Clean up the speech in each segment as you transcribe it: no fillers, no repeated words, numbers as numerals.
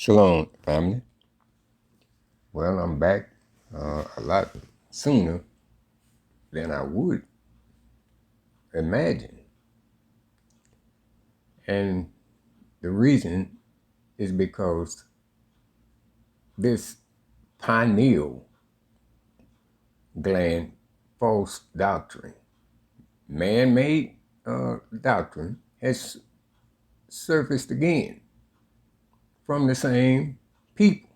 Shalom, family. Well, I'm back a lot sooner than I would imagine. And the reason is because this pineal gland false doctrine, man-made doctrine, has surfaced again from the same people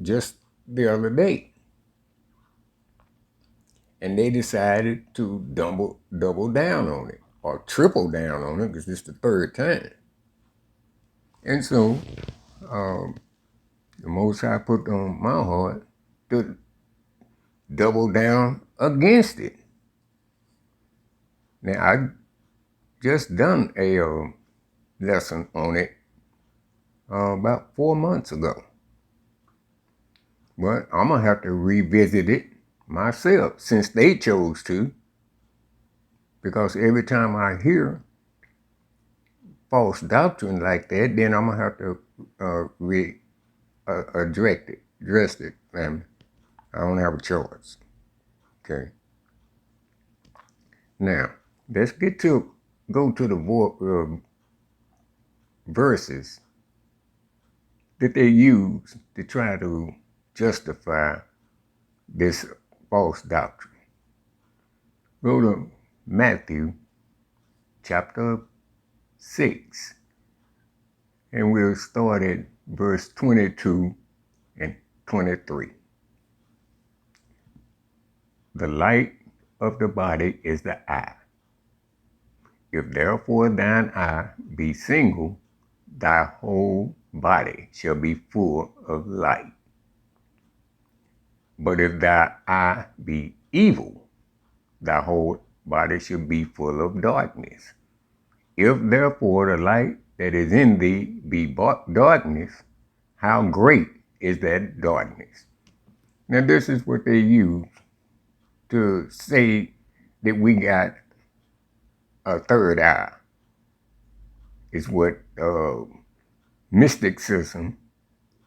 just the other day. And they decided to double down on it or triple down on it because this is the third time. And so the Most High put on my heart to double down against it. Now, I just done a lesson on it about 4 months ago. But I'm going to have to revisit it myself since they chose to, because every time I hear false doctrine like that, then I'm going to have to address it, family. I don't have a choice. Okay. Now, let's go to the verses that they use to try to justify this false doctrine. Go to Matthew chapter 6, and we'll start at verse 22 and 23. The light of the body is the eye. If therefore thine eye be single, thy whole body shall be full of light. But if thy eye be evil, thy whole body shall be full of darkness. If therefore the light that is in thee be darkness, how great is that darkness? Now this is what they use to say that we got a third eye. Is what mysticism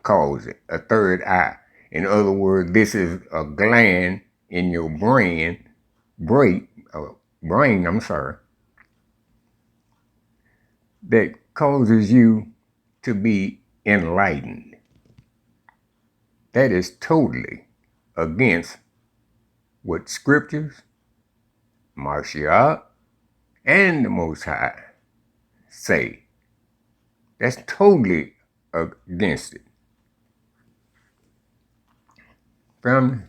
calls it, a third eye. In other words, this is a gland in your brain, that causes you to be enlightened. That is totally against what scriptures, Mashiach, and the Most High say. That's totally against it. Family,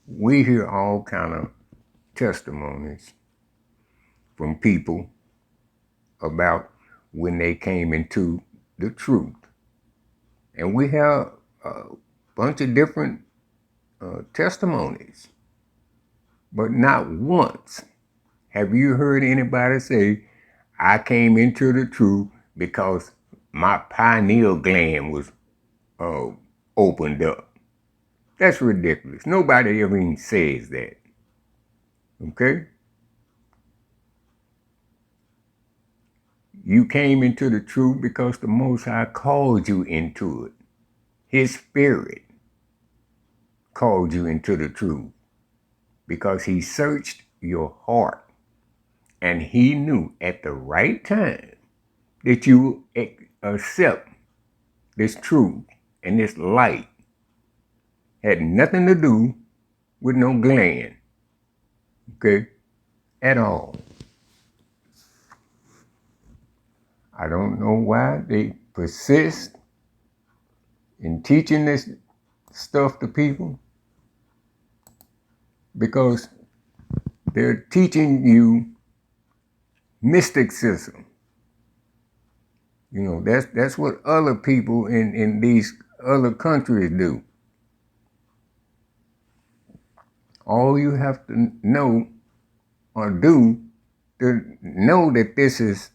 we hear all kind of testimonies from people about when they came into the truth. And we have a bunch of different testimonies. But not once have you heard anybody say, I came into the truth because my pineal gland was opened up. That's ridiculous. Nobody ever even says that. Okay? You came into the truth because the Most High called you into it. His Spirit called you into the truth because he searched your heart and he knew at the right time that you accept this truth and this light. Had nothing to do with no gland, okay, at all. I don't know why they persist in teaching this stuff to people, because they're teaching you mysticism. You know, that's what other people in these other countries do. All you have to know or do to know that this is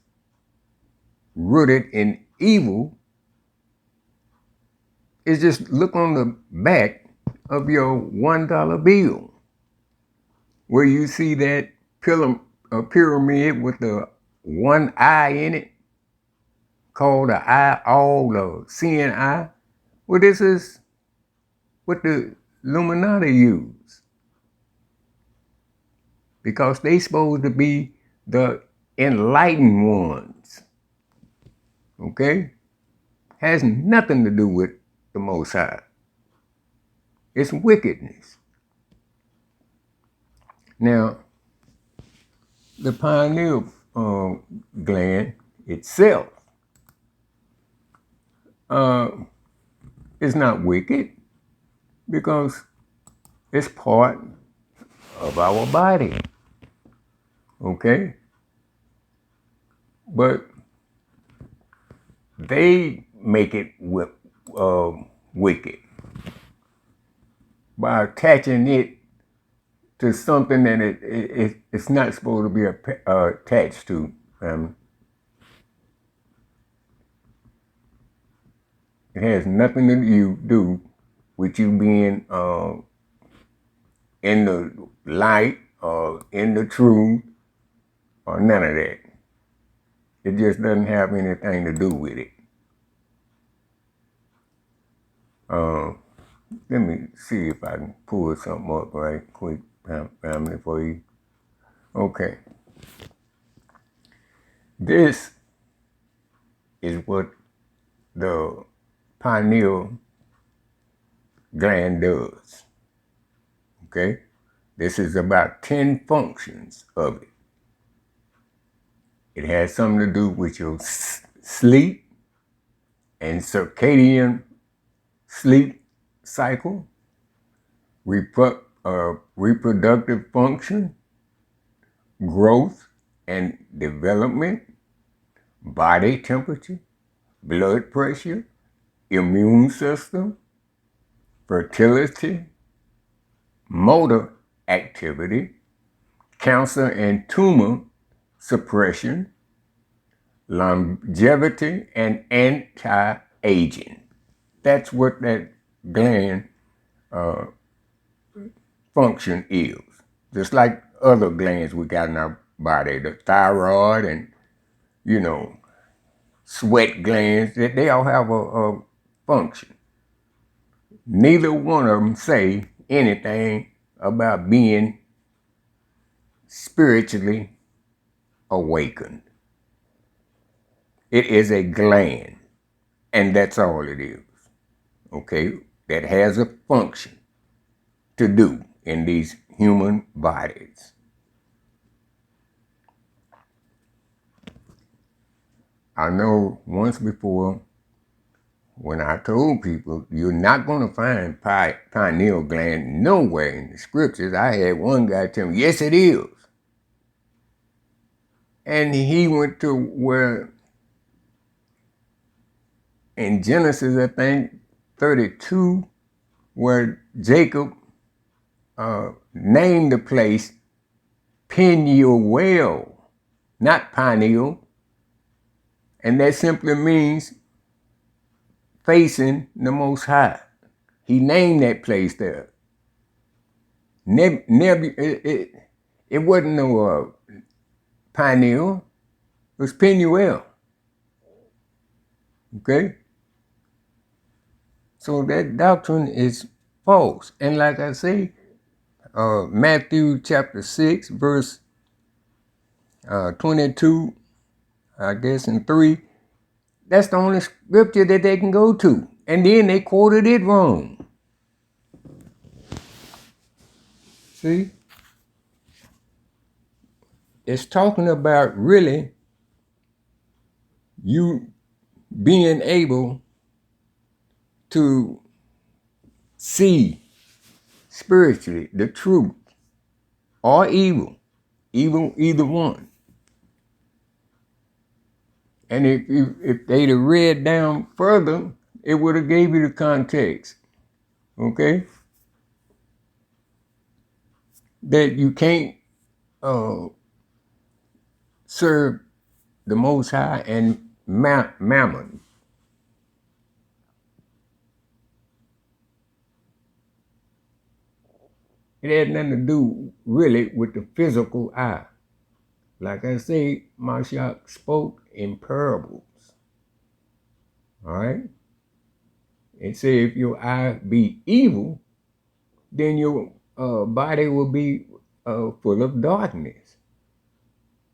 rooted in evil is just look on the back of your $1 bill, where you see that pyramid with the one eye in it, called the eye, all the seeing eye. Well, this is what the Illuminati use, because they supposed to be the enlightened ones. Okay? Has nothing to do with the Most High. It's wickedness. Now, the pineal gland itself is not wicked, because it's part of our body. Okay? But they make it wicked by attaching it to something that it's not supposed to be attached to. It has nothing to do with you being in the light or in the truth or none of that. It just doesn't have anything to do with it. Let me see if I can pull something up right quick, family, for you. Okay. This is what the pineal gland does. Okay? This is about 10 functions of it. It has something to do with your sleep and circadian sleep cycle, reproductive function, growth and development, body temperature, blood pressure, immune system, fertility, motor activity, cancer and tumor suppression, longevity, and anti-aging. That's what that gland function is. Just like other glands we got in our body, the thyroid and, sweat glands, they all have a function. Neither one of them say anything about being spiritually awakened. It is a gland, and that's all it is, okay, that has a function to do in these human bodies. I know once before, when I told people, you're not going to find pineal gland nowhere in the scriptures, I had one guy tell me, yes, it is. And he went to where, in Genesis, I think, 32, where Jacob named the place Peniel, not pineal. And that simply means facing the Most High. He named that place there. It wasn't no pineal. It was Peniel. Okay? So that doctrine is false. And like I say, Matthew chapter 6, verse 22, I guess, and 3, that's the only scripture that they can go to. And then they quoted it wrong. See? It's talking about really you being able to see spiritually the truth or evil, either one. And if they'd have read down further, it would have gave you the context, okay? That you can't serve the Most High and mammon. It had nothing to do really with the physical eye. Like I say, Mashiach spoke in parables. All right? It say if your eye be evil, then your body will be full of darkness.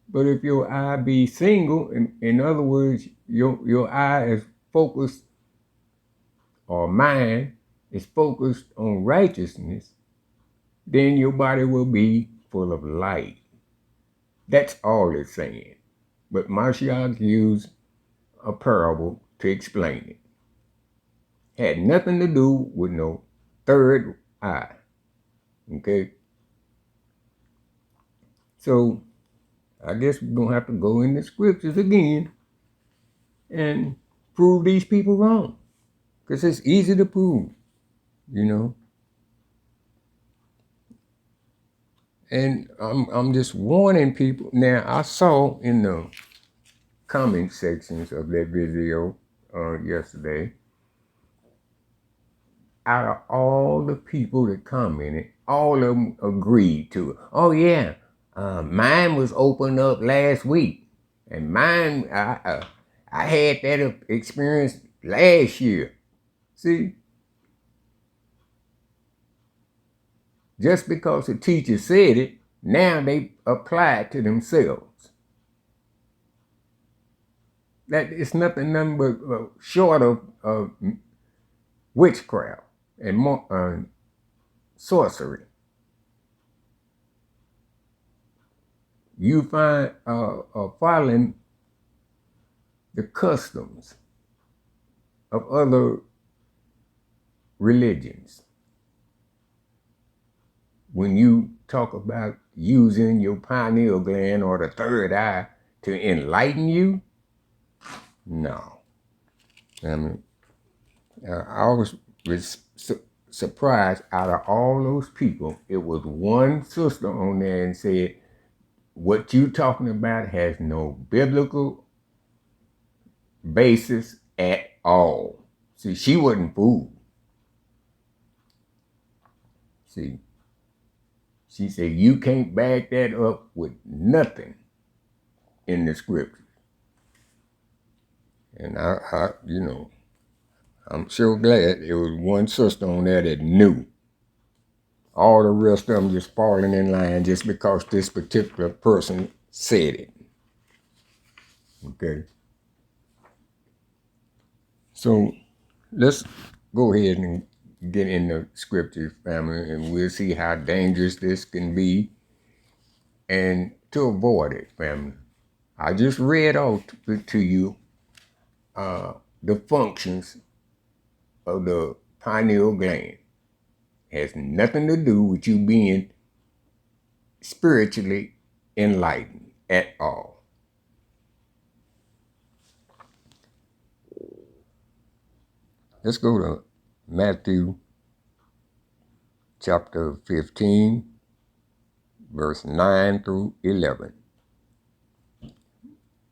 But if your eye be single, in other words, your eye is focused, or mind is focused on righteousness, then your body will be full of light. That's all it's saying. But Mashiach used a parable to explain it. Had nothing to do with no third eye. Okay? So I guess we're going to have to go in the scriptures again and prove these people wrong. Because it's easy to prove, you know. And I'm just warning people. Now, I saw in the comment sections of that video yesterday, out of all the people that commented, all of them agreed to it. Oh yeah, mine was opened up last week, and mine I had that experience last year. See, just because the teacher said it, now they apply it to themselves. That it's nothing but short of witchcraft and more, sorcery. You find following the customs of other religions. When you talk about using your pineal gland or the third eye to enlighten you, no. I mean, I was surprised out of all those people, it was one sister on there and said, what you talking about has no biblical basis at all. See, she wasn't fooled. See, she said, you can't back that up with nothing in the scriptures. And I I'm so glad it was one sister on there that knew. All the rest of them just falling in line just because this particular person said it. Okay. So let's go ahead and get in the scriptures, family, and we'll see how dangerous this can be and to avoid it, family. I just read out to you the functions of the pineal gland. It has nothing to do with you being spiritually enlightened at all. Let's go to Matthew chapter 15, verse 9 through 11.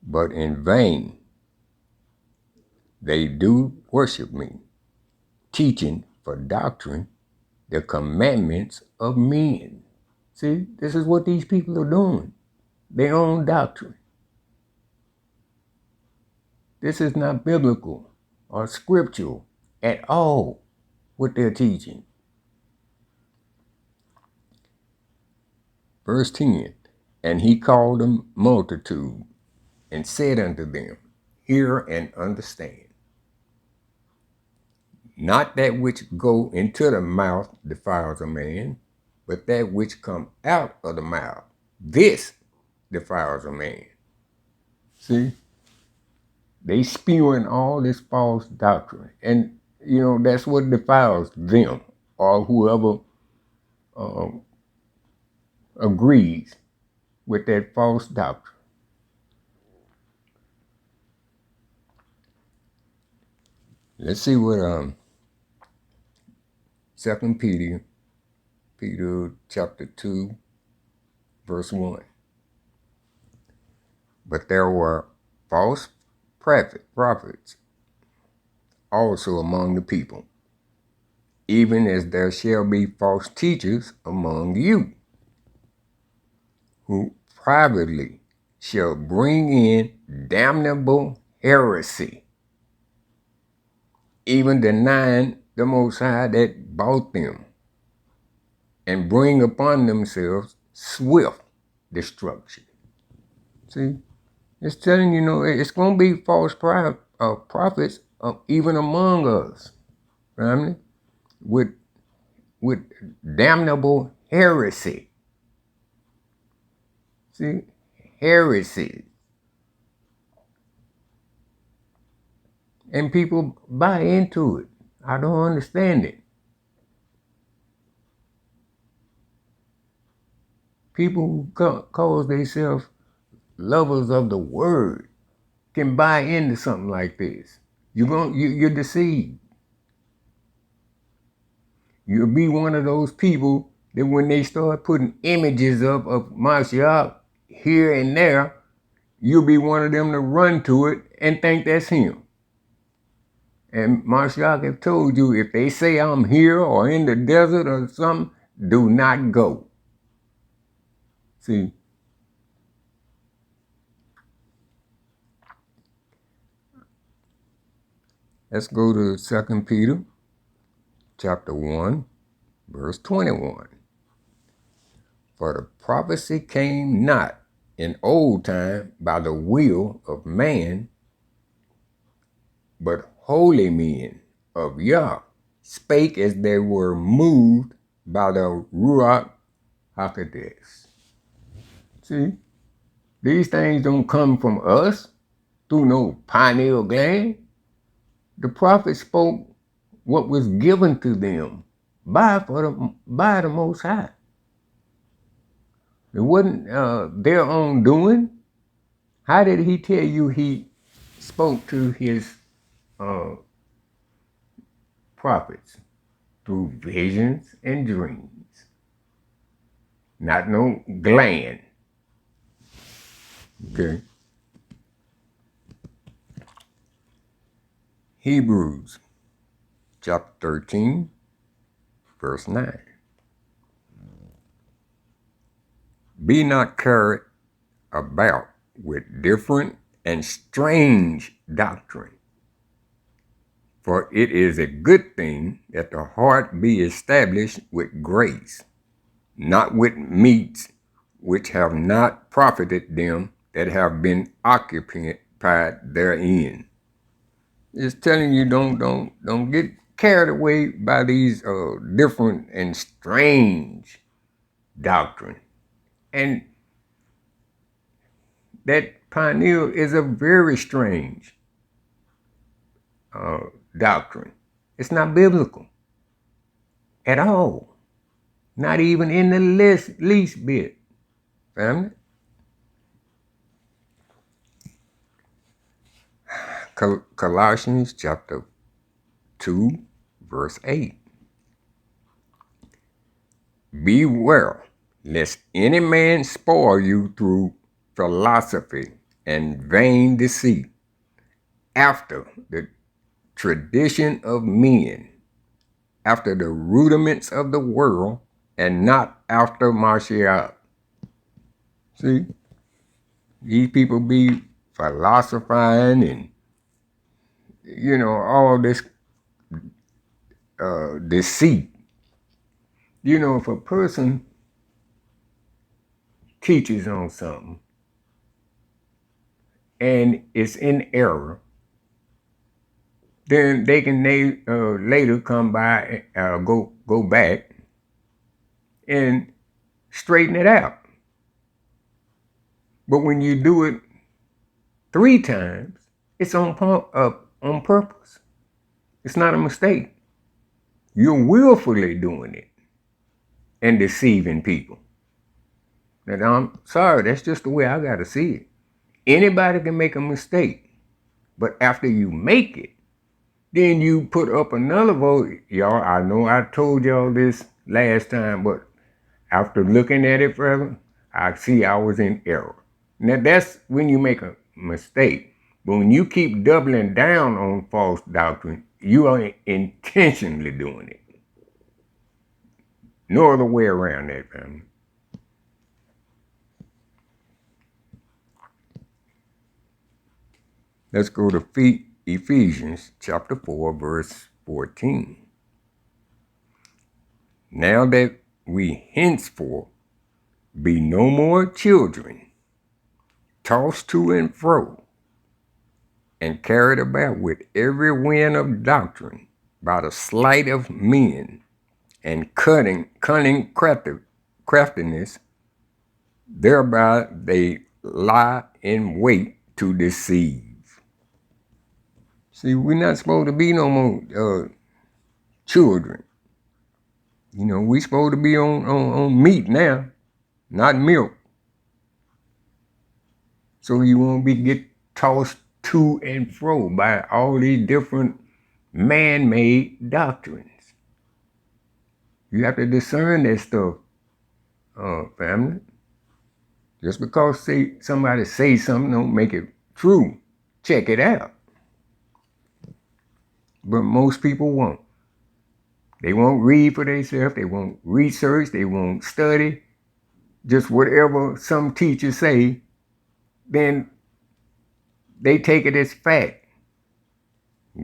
But in vain they do worship me, teaching for doctrine the commandments of men. See, this is what these people are doing. Their own doctrine. This is not biblical or scriptural at all, what they're teaching. Verse 10, and he called them multitude and said unto them, hear and understand. Not that which go into the mouth defiles a man, but that which come out of the mouth, this defiles a man. See? They spewing all this false doctrine. And, that's what defiles them or whoever agrees with that false doctrine. Let's see what 2 Peter chapter 2, verse 1. But there were false prophets also among the people, even as there shall be false teachers among you, who privately shall bring in damnable heresy. even denying the Most High that bought them, and bring upon themselves swift destruction. See, it's telling it's going to be false prophets even among us, family, with damnable heresy. See, heresy. And people buy into it. I don't understand it. People who call themselves lovers of the word can buy into something like this. You're deceived. You'll be one of those people that when they start putting images up of Mashiach here and there, you'll be one of them to run to it and think that's him. And Mashiach have told you, if they say I'm here or in the desert or something, do not go. See, let's go to 2 Peter chapter 1, verse 21. For the prophecy came not in old time by the will of man, but holy men of Yah spake as they were moved by the Ruach HaKodesh. See, these things don't come from us through no pineal gland. The prophet spoke what was given to them by the Most High. It wasn't their own doing. How did he tell you he spoke to his prophets? Through visions and dreams. Not no gland. Okay. Hebrews chapter 13, verse 9. Be not carried about with different and strange doctrine, for it is a good thing that the heart be established with grace, not with meats which have not profited them that have been occupied therein. It's telling you don't get carried away by these different and strange doctrine. And that pineal is a very strange doctrine. It's not biblical at all. Not even in the least bit. Family. Colossians chapter 2, verse 8. Beware lest any man spoil you through philosophy and vain deceit, after the tradition of men, after the rudiments of the world, and not after Mashiach. See, these people be philosophizing and all this deceit. If a person teaches on something and it's in error, then they can later come by, go back and straighten it out. But when you do it 3 times, it's on purpose. It's not a mistake. You're willfully doing it and deceiving people. And I'm sorry, that's just the way I got to see it. Anybody can make a mistake, but after you make it, then you put up another vote. Y'all, I know I told y'all this last time, but after looking at it further, I see I was in error. Now that's when you make a mistake. But when you keep doubling down on false doctrine, you are intentionally doing it. No other way around that, family. Let's go to Ephesians chapter 4, verse 14. Now that we henceforth be no more children, tossed to and fro, and carried about with every wind of doctrine by the sleight of men and cunning craftiness, thereby they lie in wait to deceive. See, we're not supposed to be no more children. You know, we're supposed to be on meat now, not milk. So you won't get tossed to and fro by all these different man-made doctrines. You have to discern that stuff, family. Just because somebody say something don't make it true. Check it out. But most people won't. They won't read for themselves. They won't research. They won't study. Just whatever some teachers say, then they take it as fact.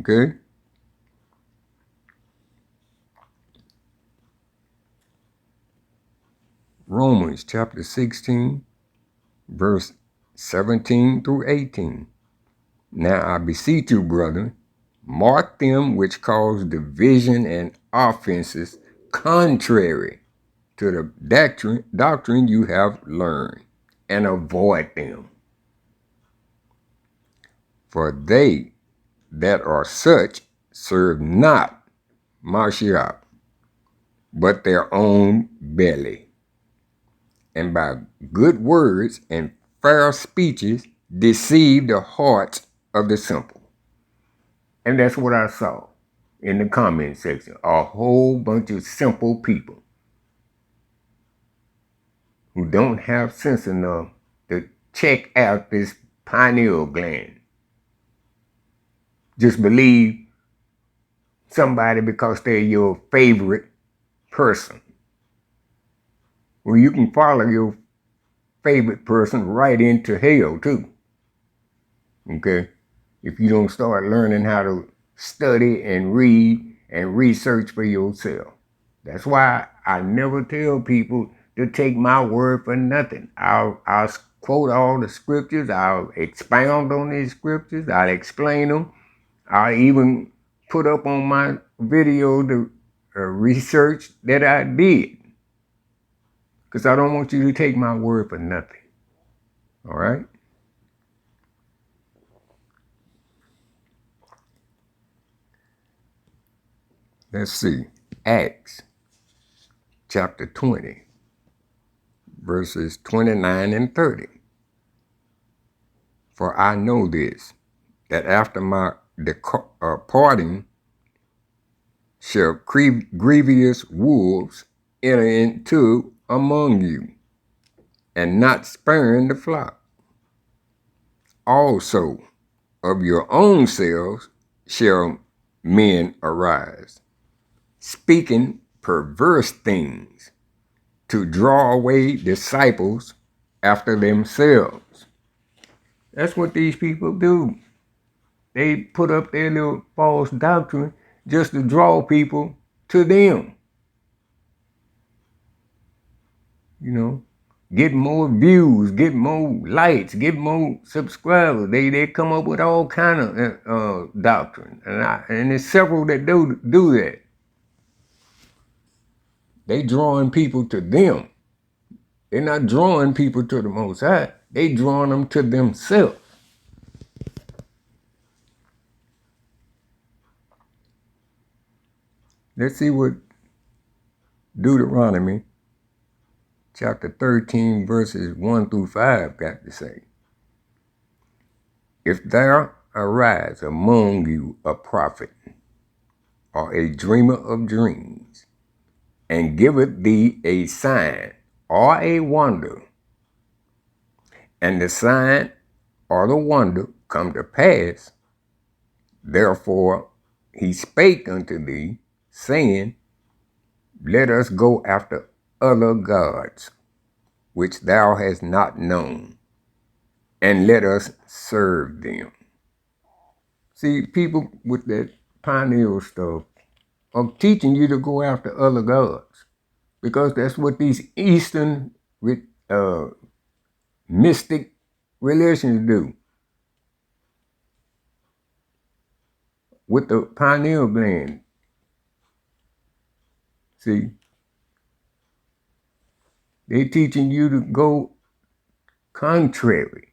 Okay? Romans chapter 16, verse 17 through 18. Now I beseech you, brethren, mark them which cause division and offenses contrary to the doctrine you have learned, and avoid them. For they that are such serve not Mashiach, but their own belly, and by good words and fair speeches deceive the hearts of the simple. And that's what I saw in the comment section. A whole bunch of simple people who don't have sense enough to check out this pineal gland. Just believe somebody because they're your favorite person. Well, you can follow your favorite person right into hell too. Okay? If you don't start learning how to study and read and research for yourself. That's why I never tell people to take my word for nothing. I'll quote all the scriptures. I'll expound on these scriptures. I'll explain them. I'll even put up on my video the research that I did. Because I don't want you to take my word for nothing. All right? Let's see. Acts chapter 20, verses 29 and 30. For I know this, that after my departing shall grievous wolves enter into among you, and not sparing the flock. Also of your own selves shall men arise, speaking perverse things, to draw away disciples after themselves. That's what these people do. They put up their little false doctrine just to draw people to them. You know, get more views, get more likes, get more subscribers. They come up with all kind of doctrine, and there's several that do that. They drawing people to them. They're not drawing people to the Most High. They drawing them to themselves. Let's see what Deuteronomy chapter 13, verses 1 through 5 got to say. If there arise among you a prophet or a dreamer of dreams, and giveth thee a sign or a wonder, and the sign or the wonder come to pass, therefore he spake unto thee, saying, let us go after other gods, which thou hast not known, and let us serve them. See, people with that pineal stuff are teaching you to go after other gods because that's what these Eastern uh, mystic religions do. With the pineal gland, see, they teaching you to go contrary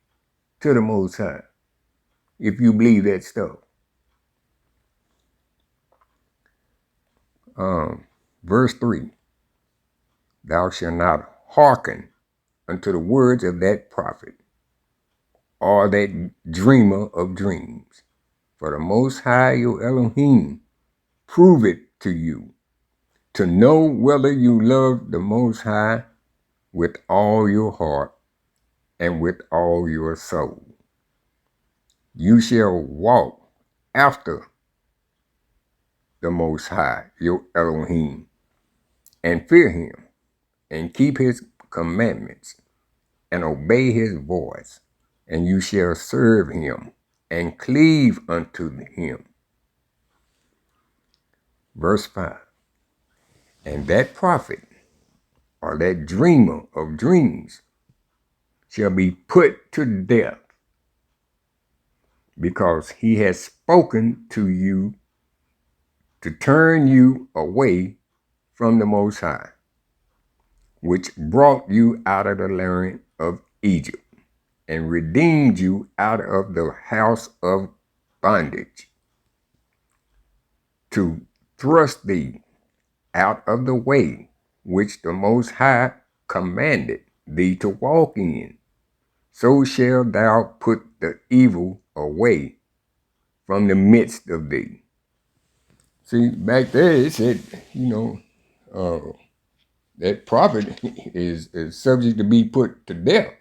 to the Most High if you believe that stuff. Verse 3, thou shalt not hearken unto the words of that prophet or that dreamer of dreams. For the Most High, your Elohim, prove it to you, to know whether you love the Most High with all your heart and with all your soul. You shall walk after the Most High, your Elohim, and fear him, and keep his commandments, and obey his voice, and you shall serve him, and cleave unto him. Verse 5, and that prophet, or that dreamer of dreams, shall be put to death, because he has spoken to you to turn you away from the Most High, which brought you out of the land of Egypt, and redeemed you out of the house of bondage, to thrust thee out of the way which the Most High commanded thee to walk in. So shalt thou put the evil away from the midst of thee. See, back there it said, that prophet is subject to be put to death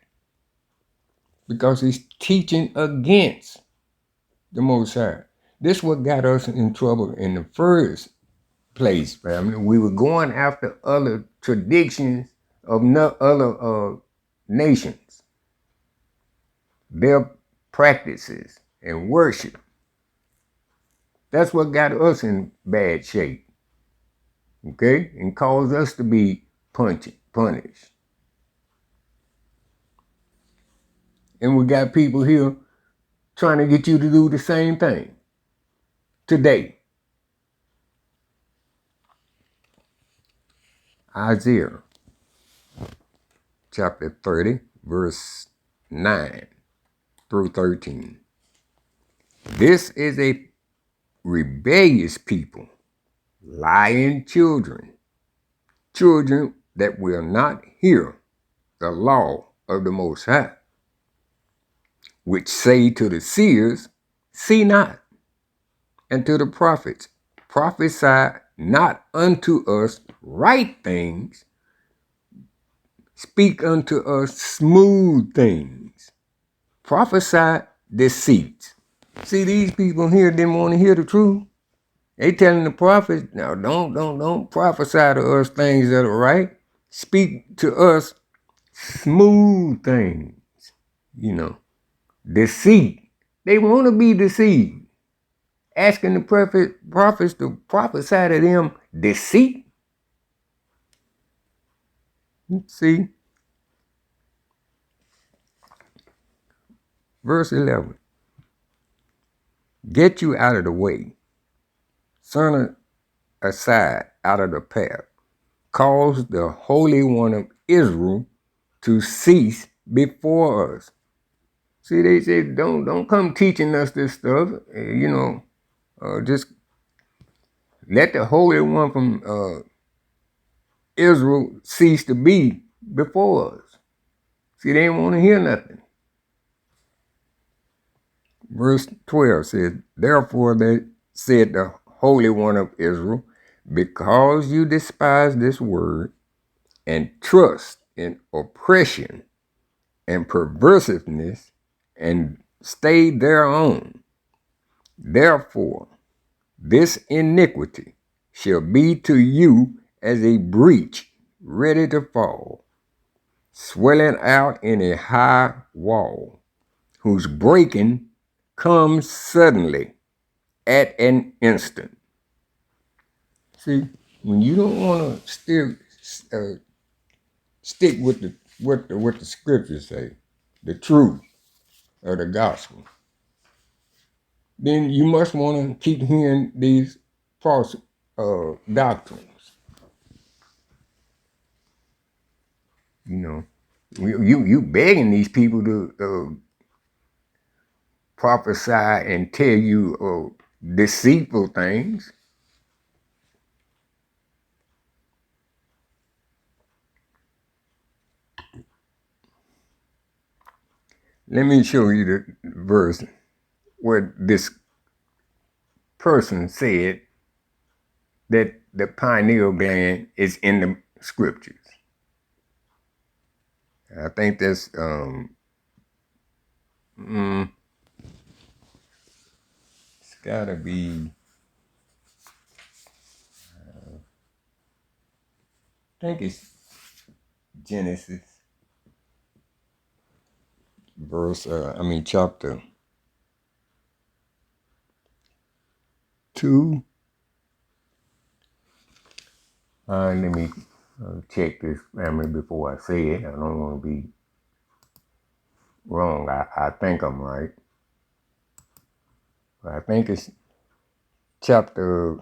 because he's teaching against the Most High. This is what got us in trouble in the first place, family. We were going after other traditions of other nations, their practices and worship. That's what got us in bad shape, okay, and caused us to be punished. And we got people here trying to get you to do the same thing today. Isaiah chapter 30, verse 9 through 13. This is a rebellious people, lying children that will not hear the law of the Most High, which say to the seers, see not, and to the prophets, prophesy not unto us right things, speak unto us smooth things, prophesy deceits. See, these people here didn't want to hear the truth. They telling the prophets, now don't prophesy to us things that are right. Speak to us smooth things, deceit. They want to be deceived. Asking the prophets to prophesy to them deceit. See, verse 11. Get you out of the way. Turn aside out of the path. Cause the Holy One of Israel to cease before us. See, they said, don't come teaching us this stuff. Just let the Holy One from Israel cease to be before us. See, they didn't want to hear nothing. Verse 12 says, therefore they said the Holy One of Israel, because you despise this word and trust in oppression and perversiveness and stay thereon, therefore this iniquity shall be to you as a breach ready to fall, swelling out in a high wall, whose breaking comes suddenly. at an instant. See, when you don't want to stick with what the scriptures say, the truth of the gospel, then you must want to keep hearing these false doctrines. You know, you begging these people to prophesy and tell you deceitful things. Let me show you the verse where this person said that the pineal gland is in the scriptures. I think that's it's gotta be. I think it's Genesis chapter 2. Let me check this family before I say it. I don't want to be wrong. I think I'm right. I think it's chapter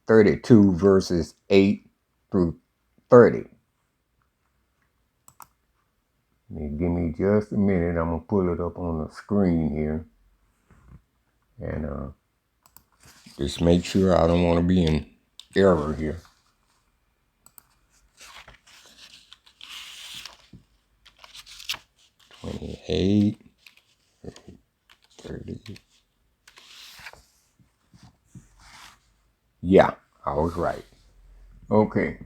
32, verses 8 through 30. Give me just a minute. I'm going to pull it up on the screen here. And just make sure I don't want to be in error here. 28, 30. Yeah, I was right. Okay.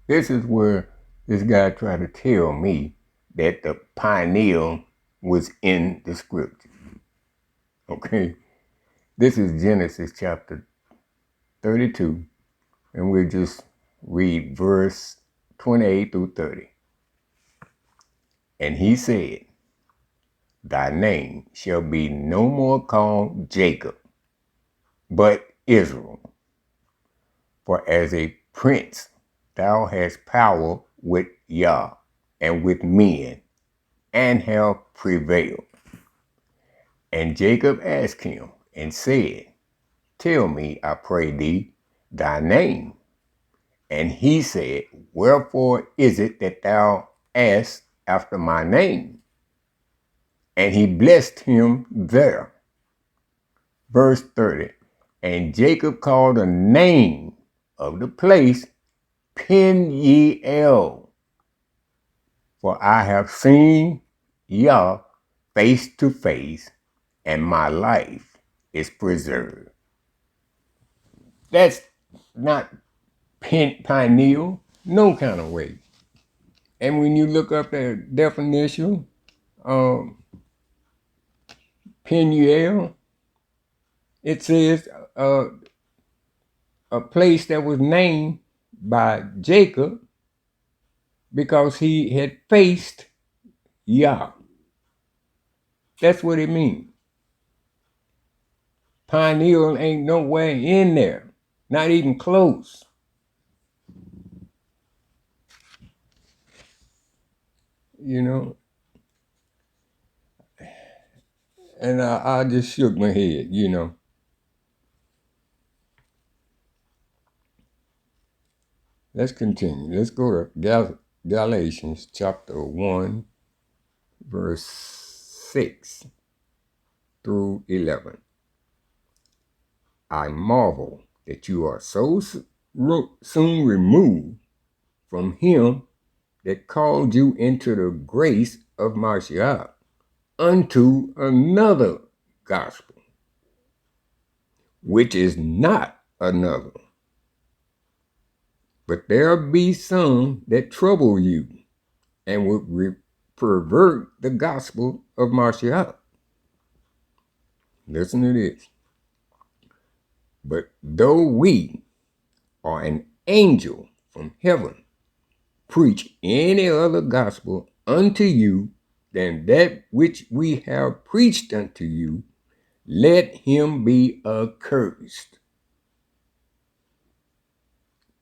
This is where this guy tried to tell me that the pineal was in the scripture. Okay. This is Genesis chapter 32, and we'll just read verse 28 through 30. And he said, "Thy name shall be no more called Jacob, but Israel. For as a prince thou hast power with Yah and with men, and have prevailed." And Jacob asked him and said, "Tell me, I pray thee, thy name." And he said, "Wherefore is it that thou askest after my name?" And he blessed him there. Verse 30. And Jacob called the name of the place Peniel, for I have seen Yah face to face, and my life is preserved. That's not pineal, no kind of way. And when you look up the definition, pineal, it says a place that was named by Jacob because he had faced Yah. That's what it means. Pineal ain't nowhere in there, not even close. You know, and I just shook my head, you know. Let's continue. Let's go to Galatians chapter 1, verse 6 through 11. I marvel that you are so soon removed from him that called you into the grace of Mashiach unto another gospel, which is not another. But there be some that trouble you and would pervert the gospel of Mashiach. Listen to this. But though we or an angel from heaven preach any other gospel unto you than that which we have preached unto you, let him be accursed.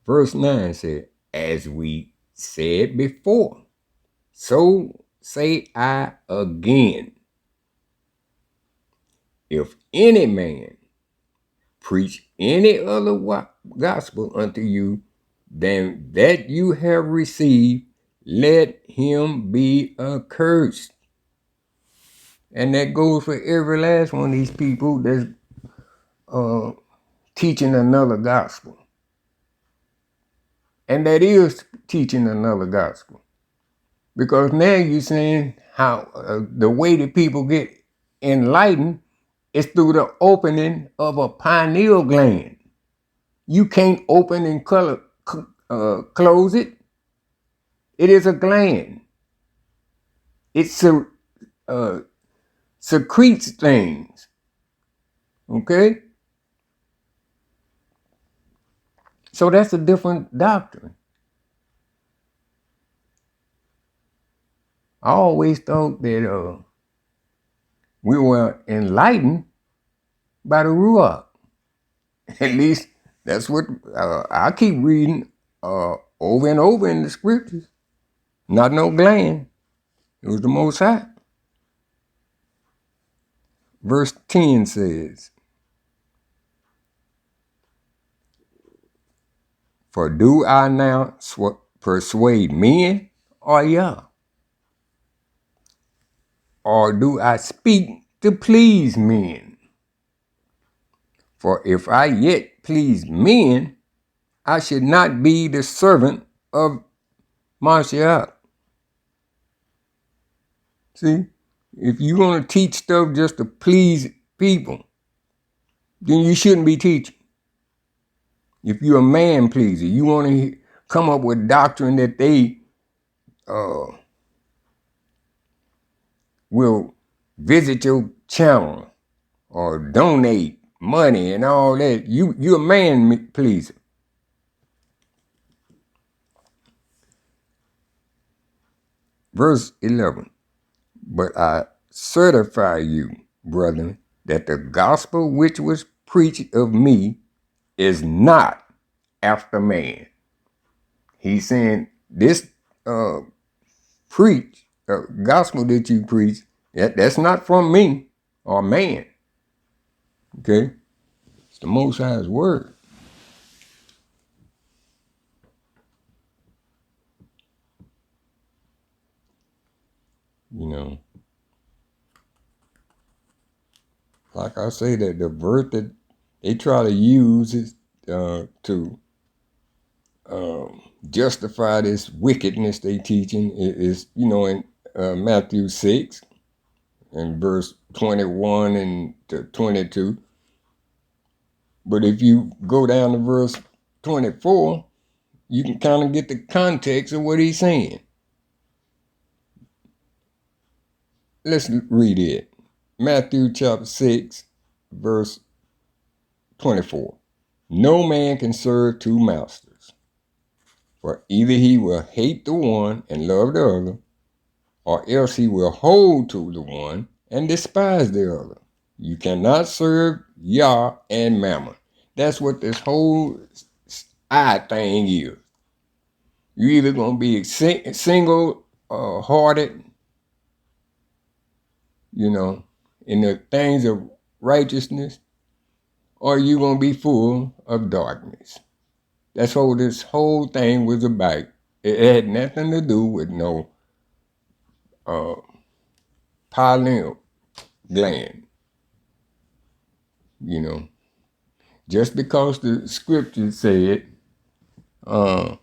Verse 9 said, as we said before, so say I again. If any man preach any other gospel unto you than that you have received, let him be accursed. And that goes for every last one of these people that's teaching another gospel. And that is teaching another gospel. Because now you're saying how the way that people get enlightened is through the opening of a pineal gland. You can't open and close it. It is a gland. It secretes things. Okay? So that's a different doctrine. I always thought that we were enlightened by the Ruach. At least that's what I keep reading over and over in the scriptures. Not no gland. It was the Most High. Verse 10 says, for do I now persuade men or Yah? Or do I speak to please men? For if I yet please men, I should not be the servant of Mashiach. See, if you want to teach stuff just to please people, then you shouldn't be teaching. If you're a man pleaser, you want to come up with doctrine that they will visit your channel or donate money and all that, you're a man pleaser. Verse 11, but I certify you, brethren, that the gospel which was preached of me is not after man. He's saying this gospel that you preach, that's not from me or man. Okay? It's the Most High's word. You know, like I say, that the verse that they try to use is to justify this wickedness they teaching is, in Matthew 6 and verse 21 and to 22. But if you go down to verse 24, you can kind of get the context of what he's saying. Let's read it. Matthew chapter 6, verse 24. No man can serve two masters, for either he will hate the one and love the other, or else he will hold to the one and despise the other. You cannot serve Yah and Mammon. That's what this whole thing is. You're either going to be single-hearted, in the things of righteousness, or you're going to be full of darkness. That's what this whole thing was about. It had nothing to do with no pineal gland. Just because the scripture said the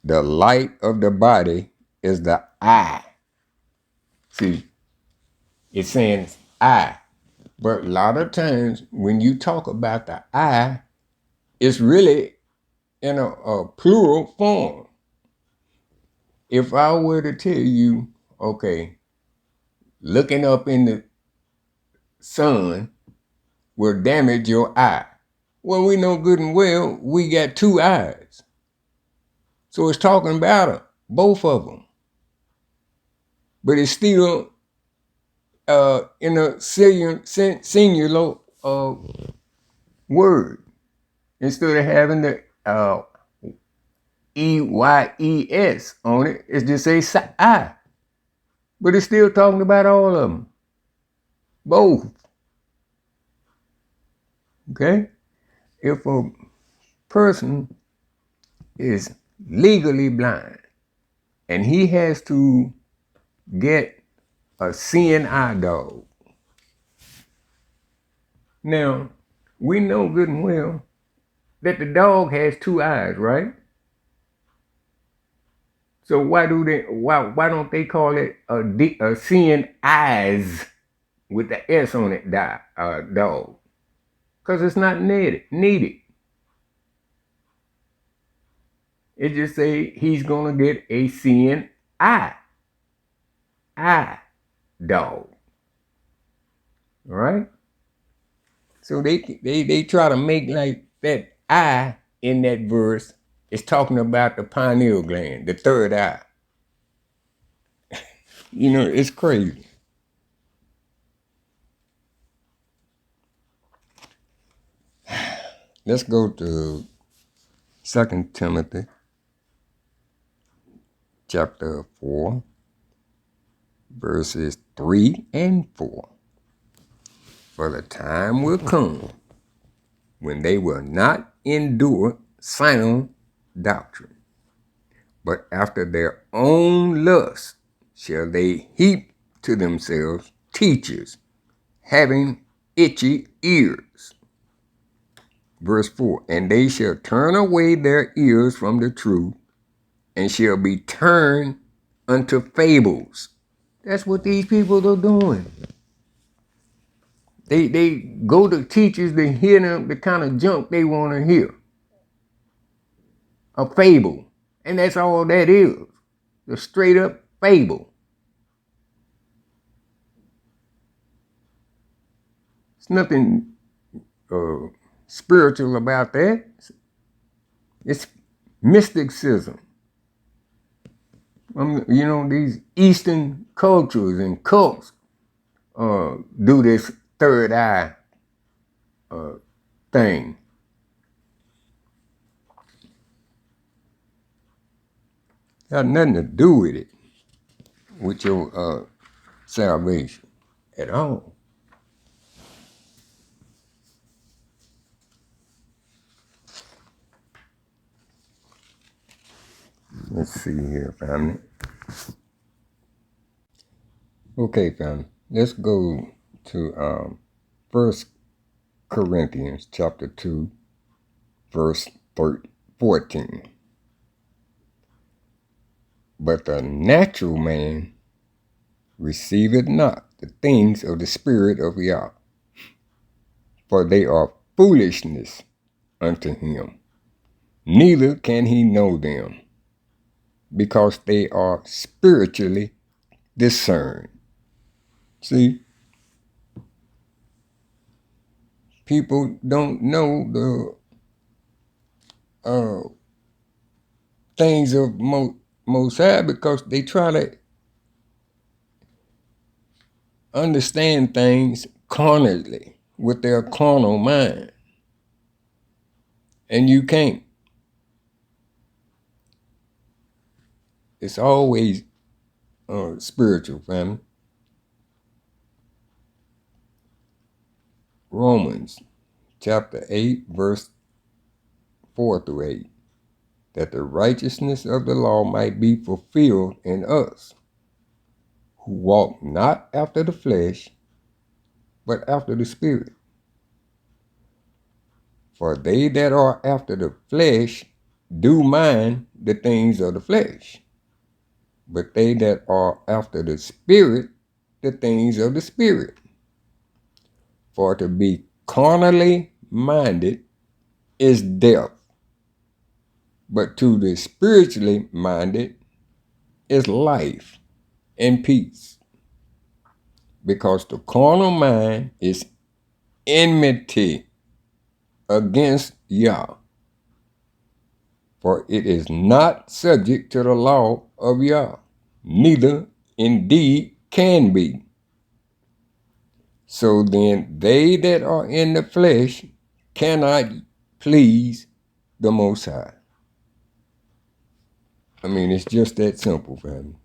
light of the body is the eye. See, it's saying eye. But a lot of times when you talk about the eye, it's really in a plural form. If I were to tell you, okay, looking up in the sun will damage your eye. Well, we know good and well we got two eyes. So it's talking about both of them. But it's still in a singular word instead of having the EYES on it. It's just say I, but it's still talking about all of them, both. Okay, if a person is legally blind and he has to get a seeing eye dog. Now, we know good and well that the dog has two eyes, right? So why don't they call it a seeing eyes with the S on it, dog? Because it's not needed. It just say he's gonna get a seeing eye dog. All right. So they try to make like that eye in that verse is talking about the pineal gland, the third eye. You know, it's crazy. Let's go to 2 Timothy chapter 4, verses 3 and 4. For the time will come when they will not endure sound doctrine, but after their own lust shall they heap to themselves teachers having itchy ears. Verse 4, and they shall turn away their ears from the truth and shall be turned unto fables. That's what these people are doing. They go to teachers to hear them the kind of junk they want to hear. A fable. And that's all that is. A straight up fable. It's nothing spiritual about that. It's mysticism. You know, these Eastern cultures and cults do this third eye thing. Got nothing to do with it, with your salvation at all. Let's see here, family. Okay, family. Let's go to 1 Corinthians chapter 2, verse 14. But the natural man receiveth not the things of the Spirit of Yah, for they are foolishness unto him. Neither can he know them, because they are spiritually discerned. See, people don't know the things of Most High because they try to understand things carnally with their carnal mind. And you can't. It's always spiritual, family. Romans chapter 8, verse 4 through 8. That the righteousness of the law might be fulfilled in us, who walk not after the flesh, but after the Spirit. For they that are after the flesh do mind the things of the flesh, but they that are after the Spirit, the things of the Spirit. For to be carnally minded is death, but to the spiritually minded is life and peace. Because the carnal mind is enmity against Yah, for it is not subject to the law of Yah, neither indeed can be. So then they that are in the flesh cannot please the Most High. I mean, it's just that simple, family.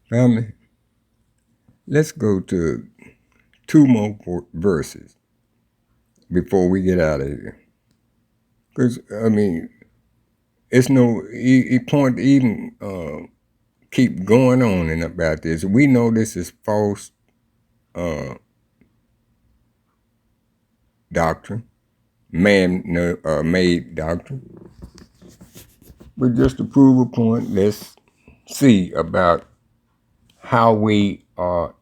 Family, let's go to 2 more verses before we get out of here. Because, I mean, it's no point to even keep going on and about this. We know this is false doctrine, man-made doctrine. But just to prove a point, let's see about how we are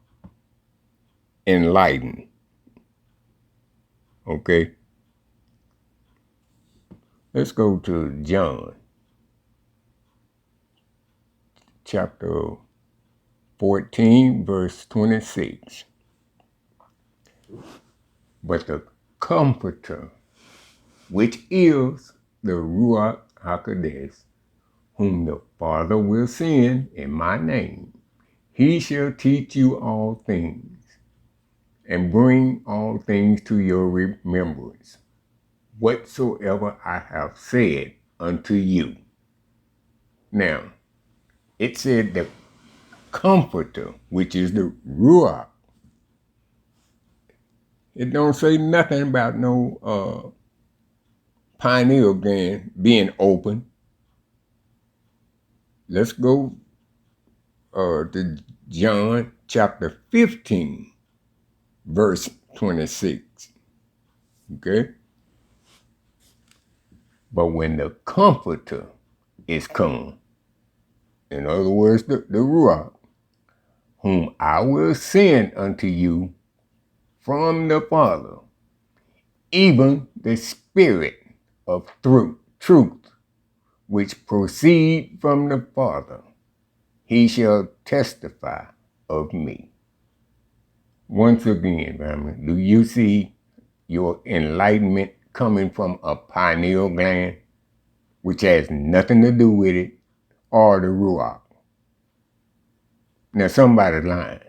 enlightened. Okay? Let's go to John chapter 14, verse 26. But the Comforter, which is the Ruach HaKodesh, whom the Father will send in my name, he shall teach you all things, and bring all things to your remembrance, whatsoever I have said unto you. Now, it said the Comforter, which is the Ruach. It don't say nothing about no pineal gland being open. Let's go to John chapter 15, verse 26. Okay? But when the Comforter is come, in other words, the Ruach, whom I will send unto you from the Father, even the Spirit of truth, which proceed from the Father, he shall testify of me. Once again, family, do you see your enlightenment coming from a pineal gland, which has nothing to do with it, or the Ruach? Now, somebody's lying.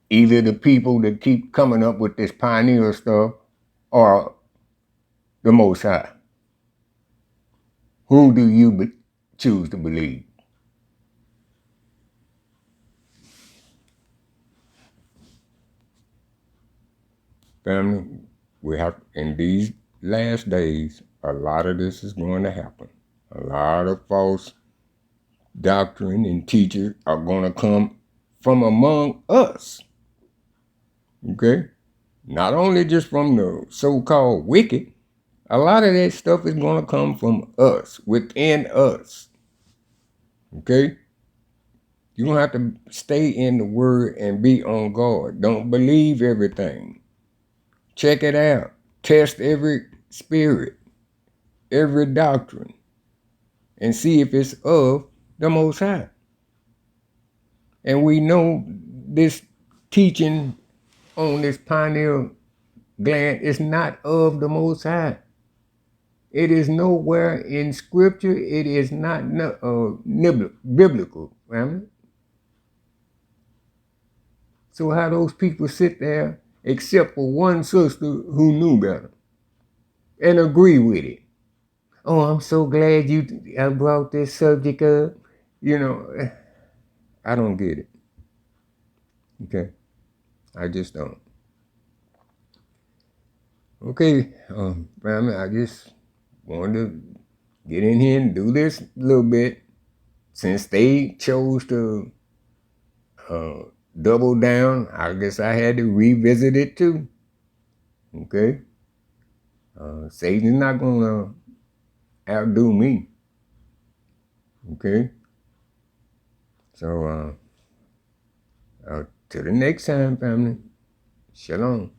Either the people that keep coming up with this pineal stuff or the Most High. Who do you choose to believe? Family, we have, in these last days, a lot of this is going to happen. A lot of false doctrine and teachers are going to come from among us. Okay? Not only just from the so-called wicked, a lot of that stuff is going to come from us, within us. Okay? You don't have to stay in the word and be on guard. Don't believe everything. Check it out. Test every spirit, every doctrine, and see if it's of the Most High. And we know this teaching on this pineal gland is not of the Most High. It is nowhere in Scripture. It is not biblical, family. So how those people sit there, except for one sister who knew better, and agree with it? Oh, I'm so glad you brought this subject up. You know, I don't get it. Okay, I just don't. Okay, family, I just wanted to get in here and do this a little bit. Since they chose to double down, I guess I had to revisit it too. Okay? Satan's not going to outdo me. Okay? So, till the next time, family, shalom.